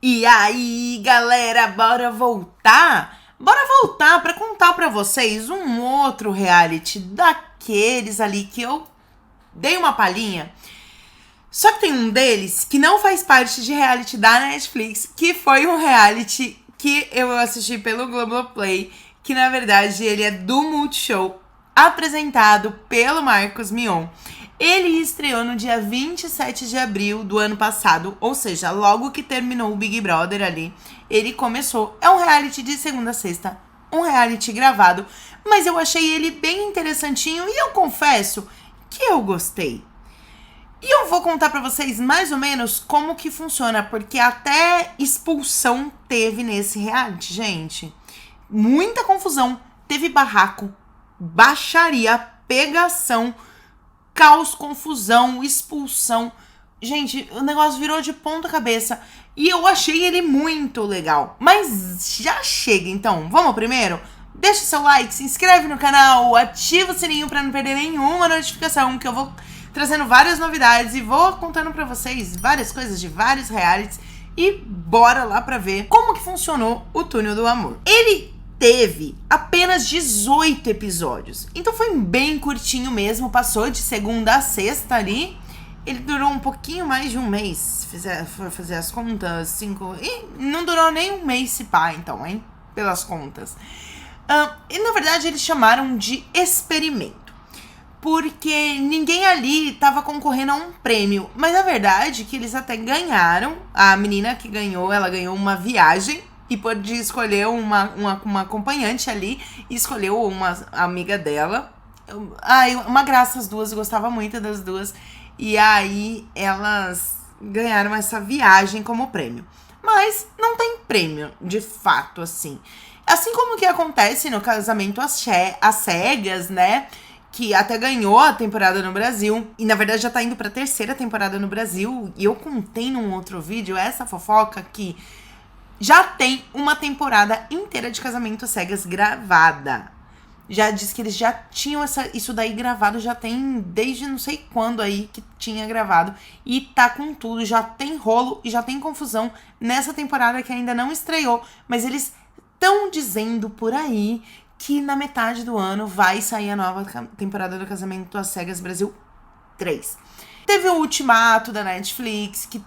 E aí, galera, bora voltar? Bora voltar para contar para vocês um outro reality daqueles ali que eu dei uma palhinha. Só que tem um deles que não faz parte de reality da Netflix, que foi um reality que eu assisti pelo Globoplay, que na verdade ele é do Multishow, apresentado pelo Marcos Mion. Ele estreou no dia 27 de abril do ano passado, ou seja, logo que terminou o Big Brother ali, ele começou. É um reality de segunda a sexta, um reality gravado, mas eu achei ele bem interessantinho e eu confesso que eu gostei. E eu vou contar pra vocês mais ou menos como que funciona, porque até expulsão teve nesse reality, gente. Muita confusão, teve barraco, baixaria, pegação, caos, confusão, expulsão. Gente, o negócio virou de ponta cabeça e eu achei ele muito legal. Mas já chega, então. Vamos primeiro? Deixa o seu like, se inscreve no canal, ativa o sininho pra não perder nenhuma notificação, que eu vou trazendo várias novidades e vou contando pra vocês várias coisas de vários realities. E bora lá pra ver como que funcionou o Túnel do Amor. Ele teve apenas 18 episódios, então foi bem curtinho mesmo, passou de segunda a sexta ali. Ele durou um pouquinho mais de um mês, for fazer as contas, 5... E não durou nem um mês se pá, então, hein? Pelas contas. E na verdade eles chamaram de experimento, porque ninguém ali tava concorrendo a um prêmio. Mas na verdade que eles até ganharam. A menina que ganhou, ela ganhou uma viagem e pôde escolher uma acompanhante ali. E escolheu uma amiga dela. Uma graça as duas, eu gostava muito das duas. E aí elas ganharam essa viagem como prêmio. Mas não tem prêmio, de fato, assim. Assim como que acontece no Casamento às Cegas, né? Que até ganhou a temporada no Brasil. E na verdade já tá indo pra terceira temporada no Brasil. E eu contei num outro vídeo essa fofoca que já tem uma temporada inteira de Casamento às Cegas gravada. Já disse que eles já tinham isso daí gravado, já tem desde não sei quando aí que tinha gravado. E tá com tudo, já tem rolo e já tem confusão nessa temporada que ainda não estreou. Mas eles estão dizendo por aí que na metade do ano vai sair a nova temporada do Casamento às Cegas Brasil 3. Teve o Ultimato da Netflix, que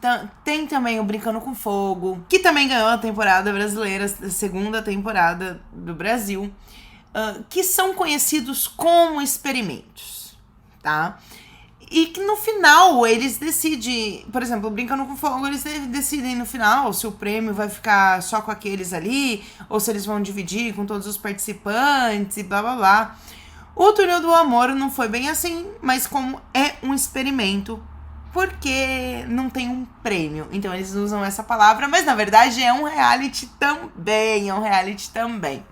tem também o Brincando com Fogo, que também ganhou a temporada brasileira, a segunda temporada do Brasil, que são conhecidos como experimentos, tá? E que no final eles decidem, por exemplo, Brincando com Fogo, eles decidem no final se o prêmio vai ficar só com aqueles ali, ou se eles vão dividir com todos os participantes e blá blá blá. O Túnel do Amor não foi bem assim, mas como é um experimento, porque não tem um prêmio. Então eles usam essa palavra, mas na verdade é um reality também,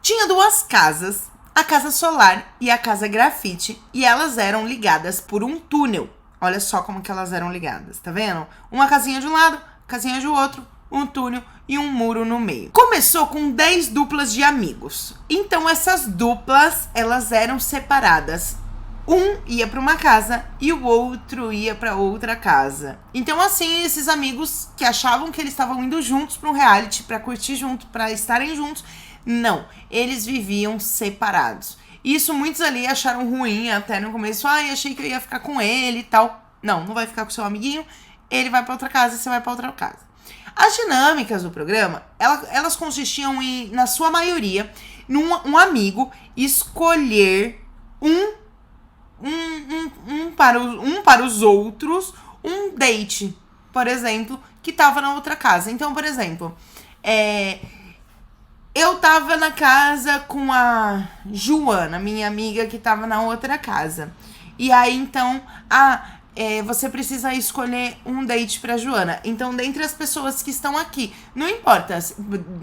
Tinha duas casas, a Casa Solar e a Casa Grafite, e elas eram ligadas por um túnel. Olha só como que elas eram ligadas, tá vendo? Uma casinha de um lado, casinha do outro, um túnel e um muro no meio. Começou com 10 duplas de amigos. Então essas duplas, elas eram separadas. Um ia para uma casa e o outro ia para outra casa. Então assim, esses amigos que achavam que eles estavam indo juntos para um reality, para curtir junto, para estarem juntos, não, eles viviam separados. Isso muitos ali acharam ruim até no começo. Achei que eu ia ficar com ele e tal. Não vai ficar com seu amiguinho. Ele vai para outra casa e você vai para outra casa. As dinâmicas do programa, elas consistiam em, na sua maioria, num amigo escolher um para os outros, um date, por exemplo, que tava na outra casa. Então, por exemplo, eu tava na casa com a Joana, minha amiga, que tava na outra casa. E aí, então, você precisa escolher um date pra Joana. Então, dentre as pessoas que estão aqui, não importa,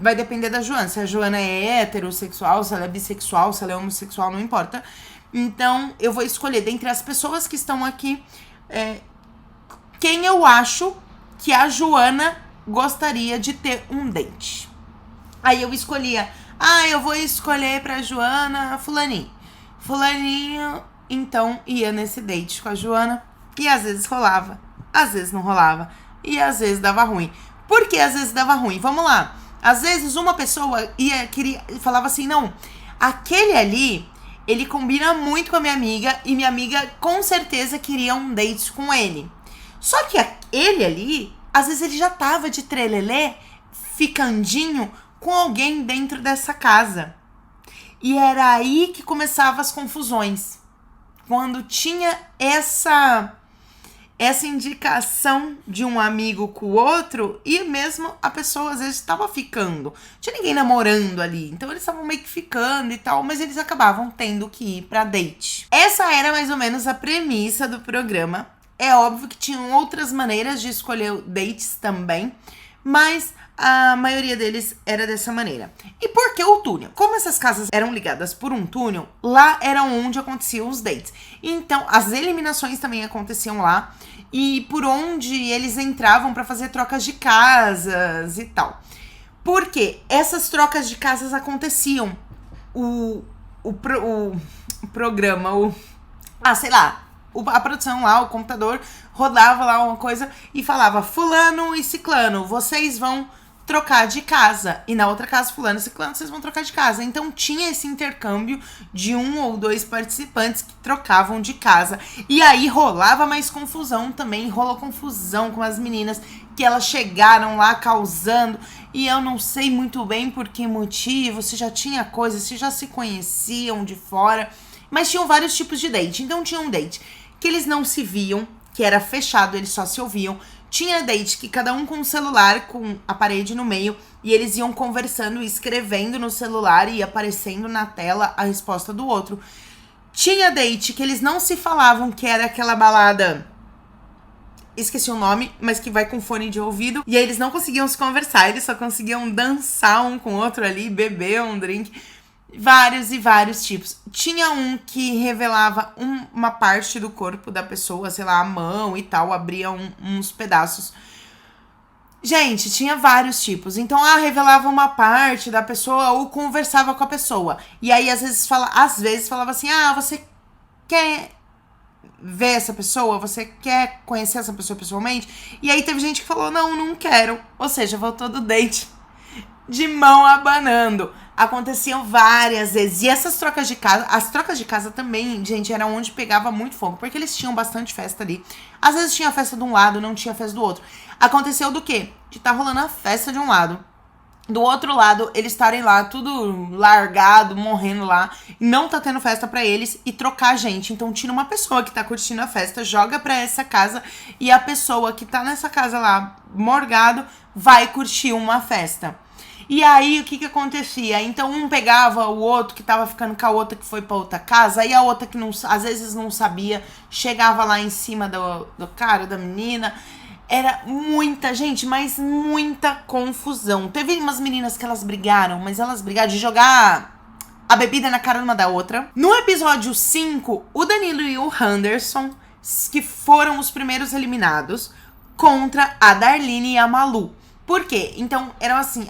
vai depender da Joana. Se a Joana é heterossexual, se ela é bissexual, se ela é homossexual, não importa. Então, eu vou escolher dentre as pessoas que estão aqui, quem eu acho que a Joana gostaria de ter um date. Aí eu escolhia, eu vou escolher pra Joana fulaninho. Fulaninho, então, ia nesse date com a Joana. E às vezes rolava, às vezes não rolava. E às vezes dava ruim. Porque às vezes dava ruim. Vamos lá. Às vezes uma pessoa falava assim, não, aquele ali, ele combina muito com a minha amiga e minha amiga com certeza queria um date com ele. Só que ele ali, às vezes ele já tava de trelelê, ficandinho com alguém dentro dessa casa. E era aí que começavam as confusões. Quando tinha essa indicação de um amigo com o outro e mesmo a pessoa às vezes estava ficando. Não tinha ninguém namorando ali, então eles estavam meio que ficando e tal, mas eles acabavam tendo que ir pra date. Essa era mais ou menos a premissa do programa. É óbvio que tinham outras maneiras de escolher dates também, mas a maioria deles era dessa maneira. E por que o túnel? Como essas casas eram ligadas por um túnel, lá era onde aconteciam os dates. Então, as eliminações também aconteciam lá e por onde eles entravam para fazer trocas de casas e tal. Porque essas trocas de casas aconteciam. O programa, a produção lá, o computador, rodava lá uma coisa e falava: fulano e ciclano, vocês vão trocar de casa. E na outra casa, fulano e ciclano, vocês vão trocar de casa. Então tinha esse intercâmbio de 1 ou 2 participantes que trocavam de casa. E aí rolava mais confusão também. Rolou confusão com as meninas que elas chegaram lá causando. E eu não sei muito bem por que motivo, se já tinha coisa, se já se conheciam de fora. Mas tinham vários tipos de date. Então tinha um date que eles não se viam, que era fechado, eles só se ouviam. Tinha date que cada um com um celular, com a parede no meio, e eles iam conversando e escrevendo no celular e aparecendo na tela a resposta do outro. Tinha date que eles não se falavam, que era aquela balada, esqueci o nome, mas que vai com fone de ouvido, e aí eles não conseguiam se conversar, eles só conseguiam dançar um com o outro ali, beber um drink. Vários e vários tipos. Tinha um que revelava uma parte do corpo da pessoa, sei lá, a mão e tal, abria uns pedaços. Gente, tinha vários tipos. Então, revelava uma parte da pessoa ou conversava com a pessoa. E aí, às vezes falava assim, você quer ver essa pessoa? Você quer conhecer essa pessoa pessoalmente? E aí teve gente que falou, não quero. Ou seja, voltou do date de mão abanando. Aconteciam várias vezes. E essas trocas de casa, as trocas de casa também, gente, era onde pegava muito fogo. Porque eles tinham bastante festa ali. Às vezes tinha festa de um lado, não tinha festa do outro. Aconteceu do quê? De tá rolando a festa de um lado. Do outro lado, eles estarem lá, tudo largado, morrendo lá. Não tá tendo festa pra eles e trocar a gente. Então tira uma pessoa que tá curtindo a festa, joga pra essa casa. E a pessoa que tá nessa casa lá, morgado, vai curtir uma festa. E aí, o que acontecia? Então, um pegava o outro que tava ficando com a outra que foi pra outra casa, aí a outra que não, às vezes não sabia, chegava lá em cima do cara, da menina. Era muita, gente, mas muita confusão. Teve umas meninas que elas brigaram, mas elas brigaram de jogar a bebida na cara uma da outra. No episódio 5, o Danilo e o Henderson, que foram os primeiros eliminados, contra a Darlene e a Malu. Por quê? Então, eram assim,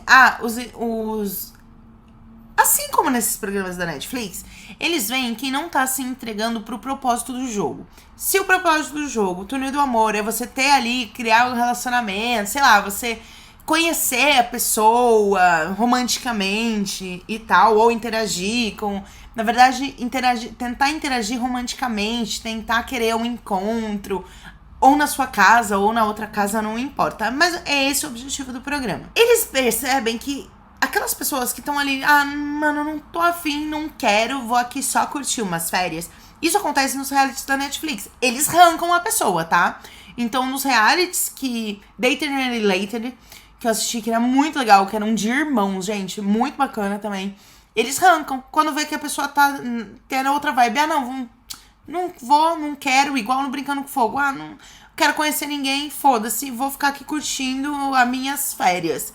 assim como nesses programas da Netflix, eles veem quem não tá se entregando pro propósito do jogo. Se o propósito do jogo, o túnel do amor, é você ter ali, criar um relacionamento, sei lá, você conhecer a pessoa romanticamente e tal, ou interagir com... Na verdade, tentar interagir romanticamente, tentar querer um encontro... Ou na sua casa, ou na outra casa, não importa. Mas é esse o objetivo do programa. Eles percebem que aquelas pessoas que estão ali... mano, não tô afim, não quero, vou aqui só curtir umas férias. Isso acontece nos realities da Netflix. Eles arrancam a pessoa, tá? Então, nos realities que... Dated and Related, que eu assisti, que era muito legal, que eram de irmãos, gente. Muito bacana também. Eles arrancam. Quando vê que a pessoa tá tendo outra vibe. Não vou, não quero, igual no Brincando com Fogo. Não quero conhecer ninguém, foda-se, vou ficar aqui curtindo as minhas férias.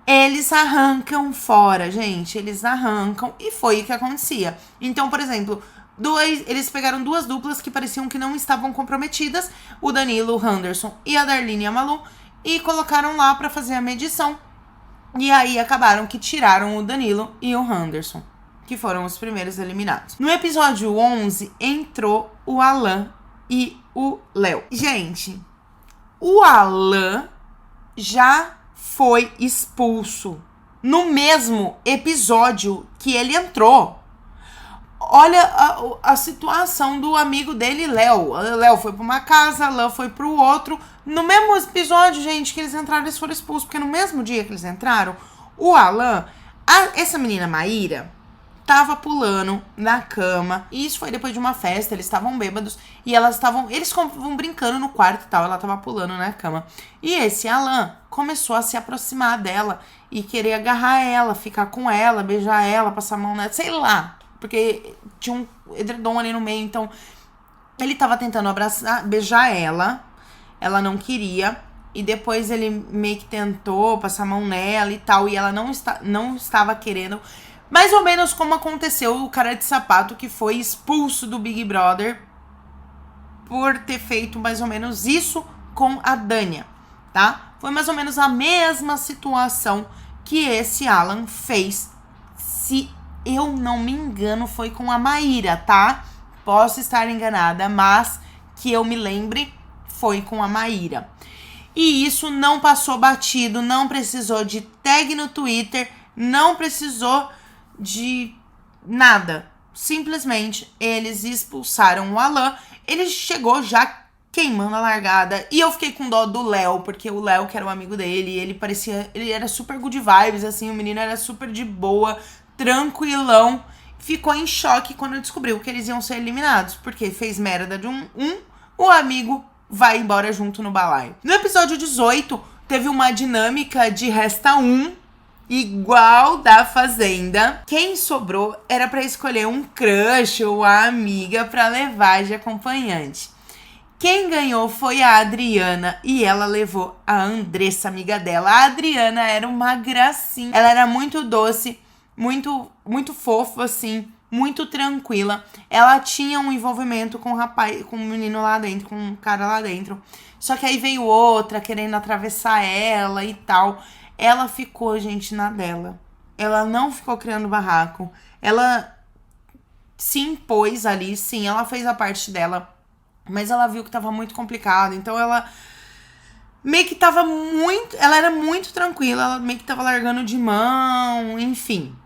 Eles arrancam fora, gente, eles arrancam, e foi o que acontecia. Então, por exemplo, eles pegaram 2 duplas que pareciam que não estavam comprometidas, o Danilo, o Henderson e a Darlene e a Malu, e colocaram lá pra fazer a medição. E aí acabaram que tiraram o Danilo e o Henderson, que foram os primeiros eliminados. No episódio 11, entrou o Alan e o Léo. Gente, o Alan já foi expulso no mesmo episódio que ele entrou. Olha a situação do amigo dele, Léo. Léo foi pra uma casa, Léo foi pro outro. No mesmo episódio, gente, que eles entraram, eles foram expulsos. Porque no mesmo dia que eles entraram, o Alan, essa menina Maíra, tava pulando na cama. E isso foi depois de uma festa, eles estavam bêbados. E eles estavam brincando no quarto e tal. Ela tava pulando na cama. E esse Alan começou a se aproximar dela e querer agarrar ela, ficar com ela, beijar ela, passar a mão nela, sei lá. Porque tinha um edredom ali no meio, então ele tava tentando abraçar, beijar ela. Ela não queria. E depois ele meio que tentou passar a mão nela e tal. E ela não estava querendo. Mais ou menos como aconteceu o cara de sapato que foi expulso do Big Brother por ter feito mais ou menos isso com a Dania, tá? Foi mais ou menos a mesma situação que esse Alan fez. Se eu não me engano, foi com a Maíra, tá? Posso estar enganada, mas que eu me lembre, foi com a Maíra. E isso não passou batido, não precisou de tag no Twitter, não precisou de nada. Simplesmente, eles expulsaram o Alan. Ele chegou já queimando a largada. E eu fiquei com dó do Léo, porque o Léo, que era um amigo dele, ele era super good vibes, assim, o menino era super de boa, tranquilão. Ficou em choque quando descobriu que eles iam ser eliminados, porque fez merda de o amigo vai embora junto no balaio. No episódio 18, teve uma dinâmica de resta um, igual da Fazenda. Quem sobrou era pra escolher um crush ou a amiga pra levar de acompanhante. Quem ganhou foi a Adriana e ela levou a Andressa, amiga dela. A Adriana era uma gracinha. Ela era muito doce, muito fofa, assim, muito tranquila. Ela tinha um envolvimento com o rapaz, com o menino lá dentro, com o cara lá dentro. Só que aí veio outra querendo atravessar ela e tal. Ela ficou, gente, na dela. Ela não ficou criando barraco. Ela se impôs ali, sim, ela fez a parte dela. Mas ela viu que tava muito complicado. Então ela meio que tava muito... Ela era muito tranquila. Ela meio que tava largando de mão. Enfim.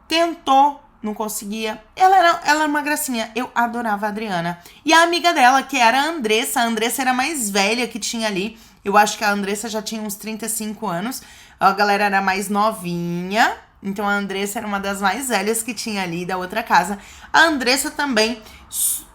Tentou, não conseguia. Ela era uma gracinha. Eu adorava a Adriana. E a amiga dela, que era a Andressa. A Andressa era a mais velha que tinha ali. Eu acho que a Andressa já tinha uns 35 anos. A galera era mais novinha. Então a Andressa era uma das mais velhas que tinha ali da outra casa. A Andressa também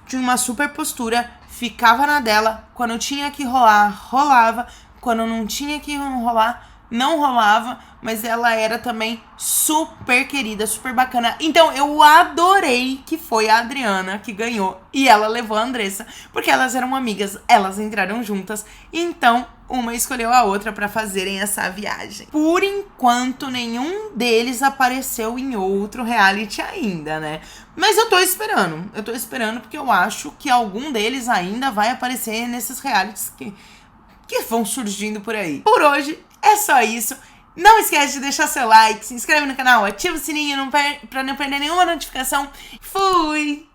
tinha uma super postura. Ficava na dela. Quando tinha que rolar, rolava. Quando não tinha que rolar, não rolava. Mas ela era também super querida, super bacana. Então eu adorei que foi a Adriana que ganhou. E ela levou a Andressa. Porque elas eram amigas, elas entraram juntas. Então uma escolheu a outra pra fazerem essa viagem. Por enquanto, nenhum deles apareceu em outro reality ainda, né? Mas eu tô esperando. Eu tô esperando porque eu acho que algum deles ainda vai aparecer nesses realities que vão surgindo por aí. Por hoje, é só isso. Não esquece de deixar seu like, se inscreve no canal, ativa o sininho pra não perder nenhuma notificação. Fui!